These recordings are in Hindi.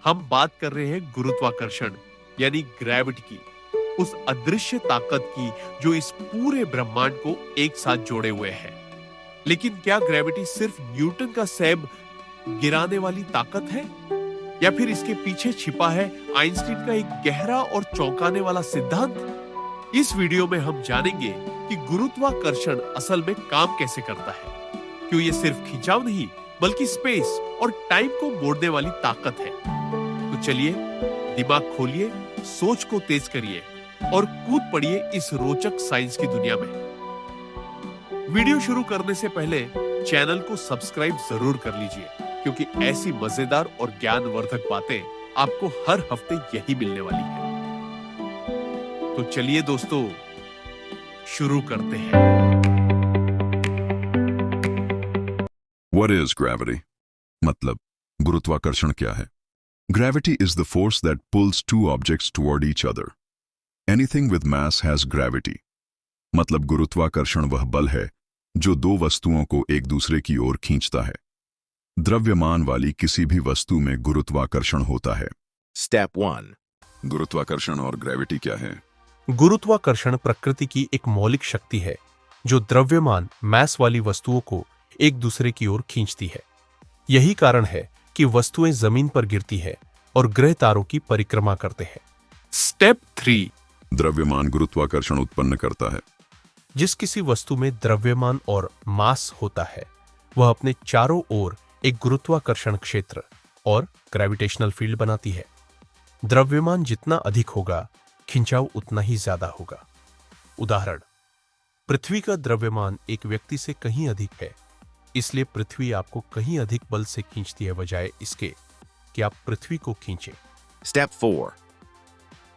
हम बात कर रहे हैं गुरुत्वाकर्षण यानी ग्रेविटी की, उस अदृश्य ताकत की जो इस पूरे ब्रह्मांड को एक साथ जोड़े हुए है। लेकिन क्या ग्रेविटी सिर्फ न्यूटन का सेब गिराने वाली ताकत है, या फिर इसके पीछे छिपा है आइंस्टीन का एक गहरा और चौंकाने वाला सिद्धांत? इस वीडियो में हम जानेंगे कि गुरुत्वाकर्षण असल में काम कैसे करता है, क्यों ये सिर्फ खिंचाव नहीं बल्कि स्पेस और टाइम को मोड़ने वाली ताकत है। तो चलिए दिमाग खोलिए, सोच को तेज करिए और कूद पड़िए इस रोचक साइंस की दुनिया में। वीडियो शुरू करने से पहले चैनल को सब्सक्राइब जरूर कर लीजिए, क्योंकि ऐसी मजेदार और ज्ञानवर्धक बातें आपको हर हफ्ते यही मिलने वाली है। तो चलिए दोस्तों, शुरू करते हैं। What is gravity? मतलब गुरुत्वाकर्षण क्या है? Gravity is the force that pulls two objects toward each other. Anything with mass has gravity. मतलब गुरुत्वाकर्षण वह बल है जो दो वस्तुओं को एक दूसरे की ओर खींचता है। द्रव्यमान वाली किसी भी वस्तु में गुरुत्वाकर्षण होता है। Step 1. गुरुत्वाकर्षण और ग्रेविटी क्या है? गुरुत्वाकर्षण प्रकृति की एक मौलिक शक्ति है जो द्रव्यमान मैस वाली वस्तुओं को एक दूसरे की ओर खींचती है। यही कारण है कि वस्तुएं जमीन पर गिरती है और ग्रह तारों की परिक्रमा करते हैं। स्टेप 3. द्रव्यमान गुरुत्वाकर्षण उत्पन्न करता है। जिस किसी वस्तु में द्रव्यमान और मास होता है, वह अपने चारों ओर एक गुरुत्वाकर्षण क्षेत्र और ग्रेविटेशनल फील्ड बनाती है। द्रव्यमान जितना अधिक होगा, खिंचाव उतना ही ज्यादा होगा। उदाहरण, पृथ्वी का द्रव्यमान एक व्यक्ति से कहीं अधिक है, इसलिए पृथ्वी आपको कहीं अधिक बल से खींचती है, बजाय इसके कि आप पृथ्वी को खींचें। Step 4.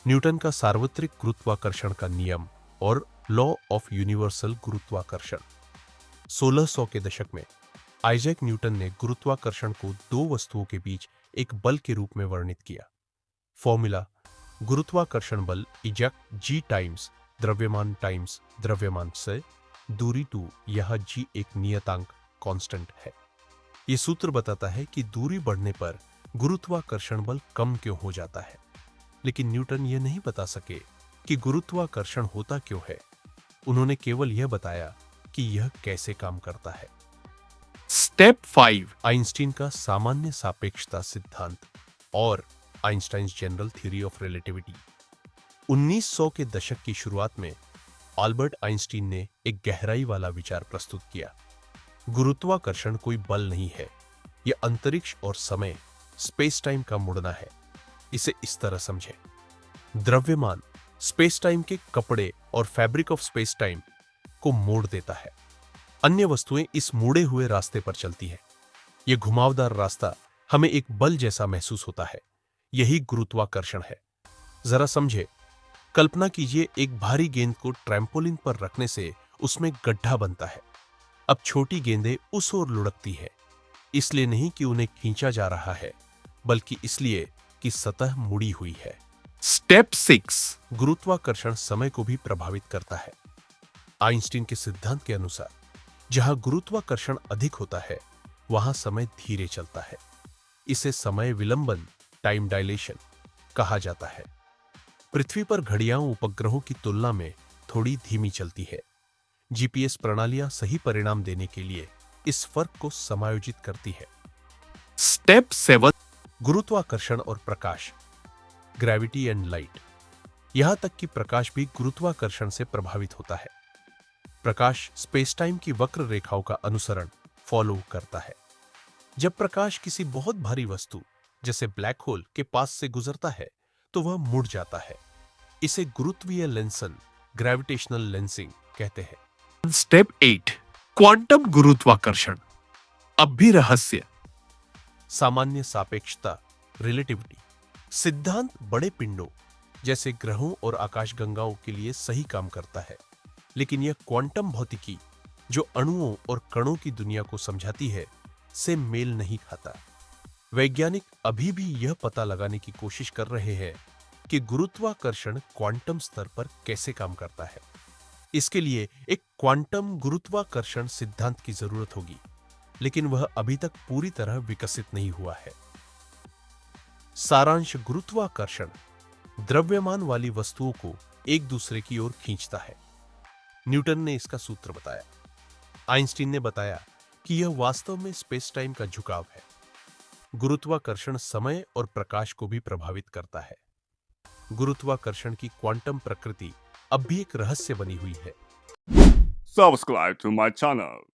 न्यूटन का सार्वत्रिक गुरुत्वाकर्षण का नियम और लॉ ऑफ यूनिवर्सल गुरुत्वाकर्षण। 1600 के दशक में आइजैक न्यूटन ने गुरुत्वाकर्षण को दो वस्तुओं के बीच एक बल के रूप में वर्णित किया। फॉर्मूला: गुरुत्वाकर्षण बल इजेक्ट जी टाइम्स द्रव्यमान टाइम्स द्रव्यमान से दूरी टू, यह जी एक नियतांक कांस्टेंट है। यह सूत्र बताता है कि दूरी बढ़ने पर गुरुत्वाकर्षण बल कम क्यों हो जाता है, लेकिन न्यूटन यह नहीं बता सके कि गुरुत्वाकर्षण होता क्यों है। उन्होंने केवल यह बताया कि यह कैसे काम करता है। स्टेप 5. आइंस्टीन का सामान्य सापेक्षता सिद्धांत और Einstein's general theory of relativity. 1900 के दशक की शुरुआत में अल्बर्ट आइंस्टीन ने एक गहराई वाला विचार प्रस्तुत किया। गुरुत्वाकर्षण कोई बल नहीं है, यह अंतरिक्ष और समय स्पेस टाइम का मुड़ना है। इसे इस तरह समझें, द्रव्यमान स्पेस टाइम के कपड़े और फैब्रिक ऑफ स्पेस टाइम को मोड़ देता है। अन्य वस्तुएं इस मुड़े हुए रास्ते पर चलती है। यह घुमावदार रास्ता हमें एक बल जैसा महसूस होता है। यही गुरुत्वाकर्षण है। जरा समझे, कल्पना कीजिए एक भारी गेंद को ट्रैम्पोलिन पर रखने से उसमें गड्ढा बनता है। अब छोटी गेंदें उस ओर लुढ़कती है, इसलिए नहीं कि उन्हें खींचा जा रहा है, बल्कि इसलिए कि सतह मुड़ी हुई है। स्टेप 6. गुरुत्वाकर्षण समय को भी प्रभावित करता है। आइंस्टीन के सिद्धांत के अनुसार जहां गुरुत्वाकर्षण अधिक होता है, वहां समय धीरे चलता है। इसे समय विलंबन, टाइम डायलेशन कहा जाता है। पृथ्वी पर घड़ियां उपग्रहों की तुलना में थोड़ी धीमी चलती है। जीपीएस प्रणालियां सही परिणाम देने के लिए इस फर्क को समायोजित करती है। स्टेप 7. गुरुत्वाकर्षण और प्रकाश, ग्रेविटी एंड लाइट। यहां तक कि प्रकाश भी गुरुत्वाकर्षण से प्रभावित होता है। प्रकाश स्पेस टाइम की वक्र रेखाओं का अनुसरण फॉलो करता है। जब प्रकाश किसी बहुत भारी वस्तु जैसे ब्लैक होल के पास से गुजरता है, तो वह मुड़ जाता है। इसे गुरुत्वीय लेंसन, ग्रेविटेशनल लेंसिंग कहते हैं। स्टेप 8. क्वांटम गुरुत्वाकर्षण। अब भी रहस्य। सामान्य सापेक्षता, रिलेटिविटी सिद्धांत बड़े पिंडों जैसे ग्रहों और आकाशगंगाओं के लिए सही काम करता है, लेकिन यह क्वांटम भौतिकी जो अणुओं और कणों की दुनिया को समझाती है, से मेल नहीं खाता। वैज्ञानिक अभी भी यह पता लगाने की कोशिश कर रहे हैं कि गुरुत्वाकर्षण क्वांटम स्तर पर कैसे काम करता है। इसके लिए एक क्वांटम गुरुत्वाकर्षण सिद्धांत की जरूरत होगी, लेकिन वह अभी तक पूरी तरह विकसित नहीं हुआ है। सारांश गुरुत्वाकर्षण द्रव्यमान वाली वस्तुओं को एक दूसरे की ओर खींचता है। न्यूटन ने इसका सूत्र बताया। आइंस्टीन ने बताया कि यह वास्तव में स्पेस टाइम का झुकाव है। गुरुत्वाकर्षण समय और प्रकाश को भी प्रभावित करता है। गुरुत्वाकर्षण की क्वांटम प्रकृति अब भी एक रहस्य बनी हुई है। Subscribe to my channel.